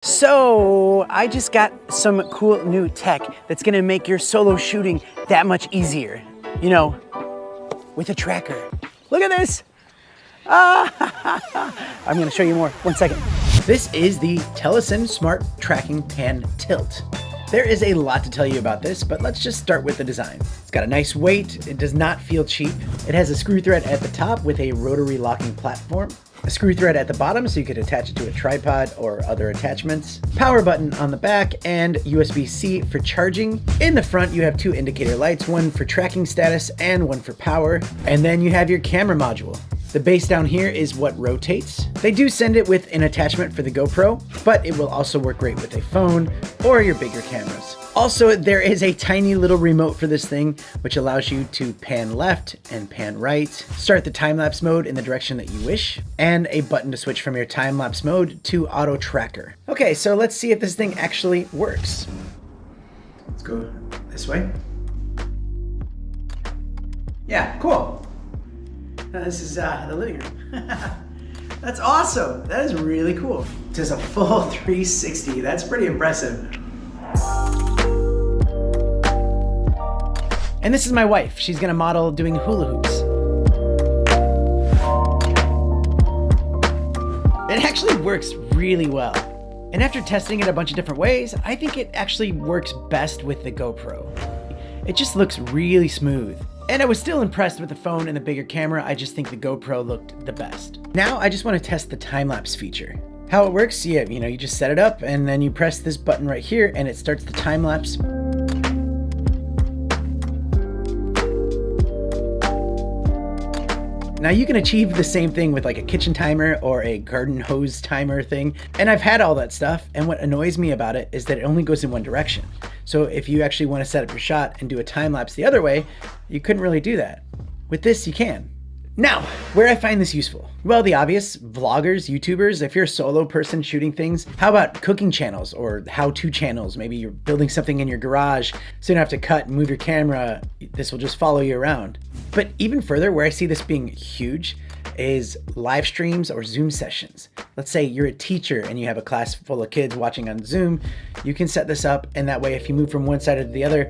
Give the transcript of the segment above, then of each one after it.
So I just got some cool new tech that's gonna make your solo shooting that much easier. You know, with a tracker. Look at this. I'm gonna show you more, 1 second. This is the Telesin Smart Tracking Pan Tilt. There is a lot to tell you about this, but let's just start with the design. It's got a nice weight, it does not feel cheap. It has a screw thread at the top with a rotary locking platform, a screw thread at the bottom so you could attach it to a tripod or other attachments, power button on the back, and USB-C for charging. In the front, you have two indicator lights, one for tracking status and one for power. And then you have your camera module. The base down here is what rotates. They do send it with an attachment for the GoPro, but it will also work great with a phone or your bigger cameras. Also, there is a tiny little remote for this thing, which allows you to pan left and pan right, start the time-lapse mode in the direction that you wish, and a button to switch from your time-lapse mode to auto tracker. Okay, so let's see if this thing actually works. Let's go this way. Yeah, cool. This is the living room. That's awesome. That is really cool. It does a full 360. That's pretty impressive. And this is my wife. She's gonna model doing hula hoops. It actually works really well. And after testing it a bunch of different ways, I think it actually works best with the GoPro. It just looks really smooth. And I was still impressed with the phone and the bigger camera. I just think the GoPro looked the best. Now I just want to test the time-lapse feature. How it works, you just set it up and then you press this button right here and it starts the time-lapse. Now you can achieve the same thing with like a kitchen timer or a garden hose timer thing. And I've had all that stuff. And what annoys me about it is that it only goes in one direction. So if you actually want to set up your shot and do a time lapse the other way, you couldn't really do that. With this, you can. Now, where I find this useful? Well, the obvious, vloggers, YouTubers. If you're a solo person shooting things, how about cooking channels or how-to channels? Maybe you're building something in your garage, so you don't have to cut and move your camera. This will just follow you around. But even further, where I see this being huge is live streams or Zoom sessions. Let's say you're a teacher and you have a class full of kids watching on Zoom. You can set this up, and that way if you move from one side to the other,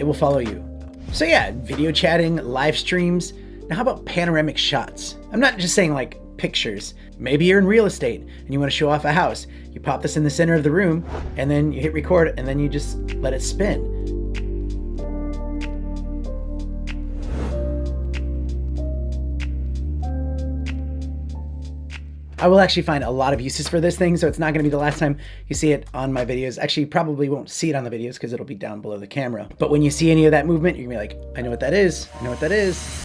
it will follow you. So yeah, video chatting, live streams. Now how about panoramic shots? I'm not just saying like pictures. Maybe you're in real estate and you want to show off a house. You pop this in the center of the room and then you hit record and then you just let it spin. I will actually find a lot of uses for this thing, so it's not going to be the last time you see it on my videos. Actually, you probably won't see it on the videos because it'll be down below the camera. But when you see any of that movement, you're going to be like, I know what that is. I know what that is.